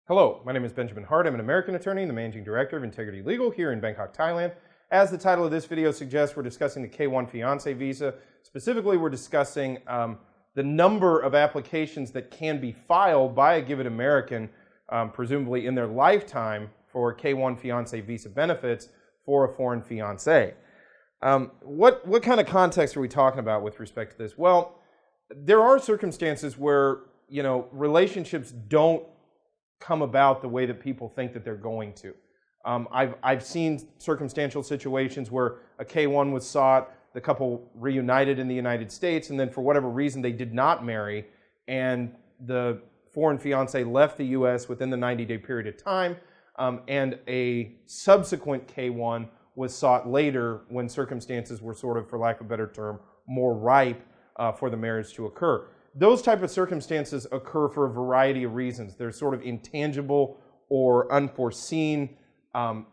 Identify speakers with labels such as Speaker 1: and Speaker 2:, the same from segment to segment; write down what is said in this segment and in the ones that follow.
Speaker 1: Hello, my name is Benjamin Hart. I'm an American attorney and the Managing Director of Integrity Legal here in Bangkok, Thailand. As the title of this video suggests, we're discussing the K-1 Fiancé visa. Specifically, we're discussing the number of applications that can be filed by a given American, presumably in their lifetime, for K-1 Fiancé visa benefits for a foreign fiancé. What kind of context are we talking about with respect to this? Well, there are circumstances where, relationships don't come about the way that people think that they're going to. I've seen circumstantial situations where a K-1 was sought, the couple reunited in the United States, and then for whatever reason they did not marry, and the foreign fiancé left the U.S. within the 90-day period of time, and a subsequent K-1 was sought later when circumstances were sort of, for lack of a better term, more ripe for the marriage to occur. Those type of circumstances occur for a variety of reasons. There's sort of intangible or unforeseen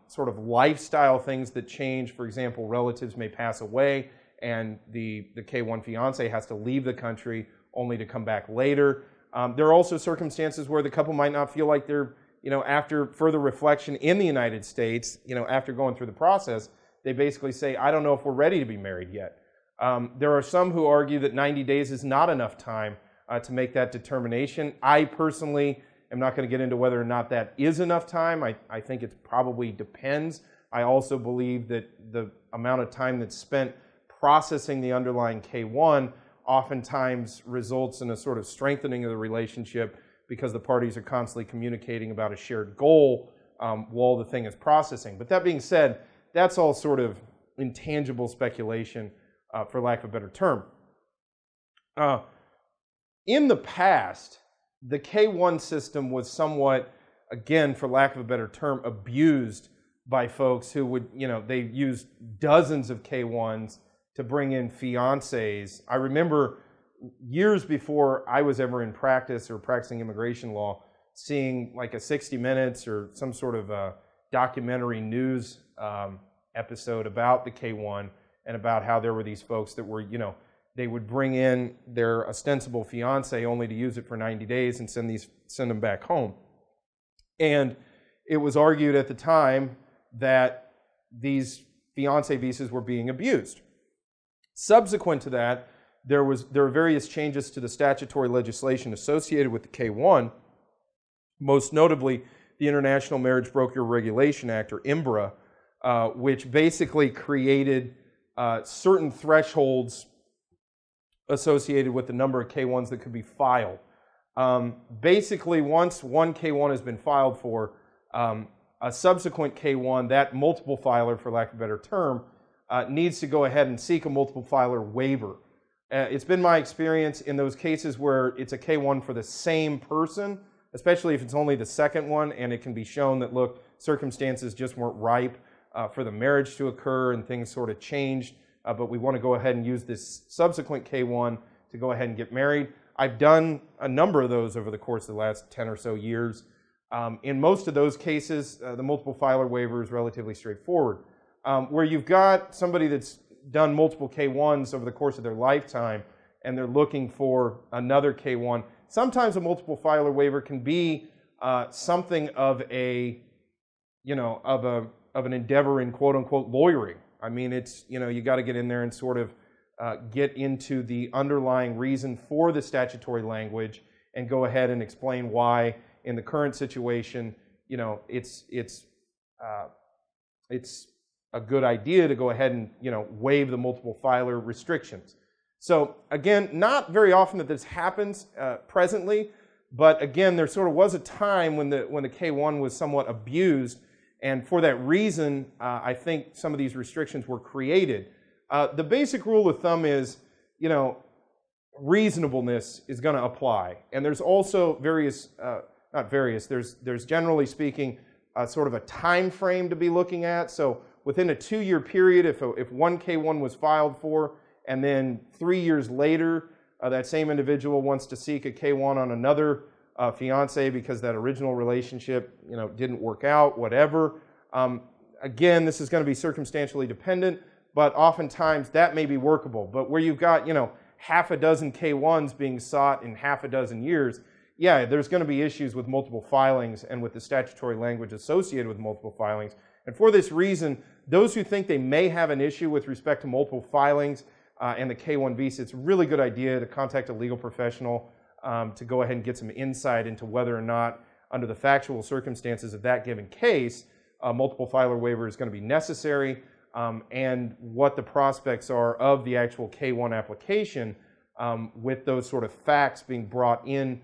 Speaker 1: sort of lifestyle things that change. For example, relatives may pass away and the K-1 fiancé has to leave the country only to come back later. There are also circumstances where the couple might not feel like they're, after further reflection in the United States, after going through the process, they basically say, I don't know if we're ready to be married yet. There are some who argue that 90 days is not enough time to make that determination. I personally am not going to get into whether or not that is enough time. I think it probably depends. I also believe that the amount of time that's spent processing the underlying K-1 oftentimes results in a sort of strengthening of the relationship because the parties are constantly communicating about a shared goal while the thing is processing. But that being said, that's all sort of intangible speculation, for lack of a better term. In the past, the K-1 system was somewhat, again, for lack of a better term, abused by folks who would, they used dozens of K-1s to bring in fiancés. I remember years before I was ever in practice or practicing immigration law, seeing like a 60 Minutes or some sort of a documentary news episode about the K-1 and about how there were these folks that were, they would bring in their ostensible fiancé only to use it for 90 days and send them back home. And it was argued at the time that these fiancé visas were being abused. Subsequent to that, there were various changes to the statutory legislation associated with the K-1, most notably the International Marriage Broker Regulation Act, or IMBRA, which basically created certain thresholds associated with the number of K-1s that could be filed. Basically, once one K-1 has been filed for, a subsequent K-1, that multiple filer, for lack of a better term, needs to go ahead and seek a multiple filer waiver. It's been my experience in those cases where it's a K-1 for the same person, especially if it's only the second one and it can be shown that, look, circumstances just weren't ripe for the marriage to occur and things sort of changed, but we want to go ahead and use this subsequent K-1 to go ahead and get married. I've done a number of those over the course of the last 10 or so years. In most of those cases, the multiple filer waiver is relatively straightforward. Where you've got somebody that's done multiple K-1s over the course of their lifetime and they're looking for another K-1, sometimes a multiple filer waiver can be something of a, of an endeavor in quote-unquote lawyering. I mean, it's, you got to get in there and sort of get into the underlying reason for the statutory language and go ahead and explain why, in the current situation, it's a good idea to go ahead and, waive the multiple filer restrictions. So again, not very often that this happens presently, but again, there sort of was a time when the K-1 was somewhat abused. And for that reason, I think some of these restrictions were created. The basic rule of thumb is, reasonableness is going to apply. And there's also there's generally speaking, sort of a time frame to be looking at. So within a 2-year period, if one K-1 was filed for, and then 3 years later, that same individual wants to seek a K-1 on another fiancé because that original relationship, didn't work out, whatever. Again, this is going to be circumstantially dependent, but oftentimes that may be workable. But where you've got, half a dozen K-1s being sought in half a dozen years, yeah, there's going to be issues with multiple filings and with the statutory language associated with multiple filings. And for this reason, those who think they may have an issue with respect to multiple filings and the K-1 visa, it's a really good idea to contact a legal professional to go ahead and get some insight into whether or not, under the factual circumstances of that given case, multiple filer waiver is going to be necessary, and what the prospects are of the actual K-1 application with those sort of facts being brought in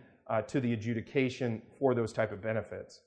Speaker 1: to the adjudication for those type of benefits.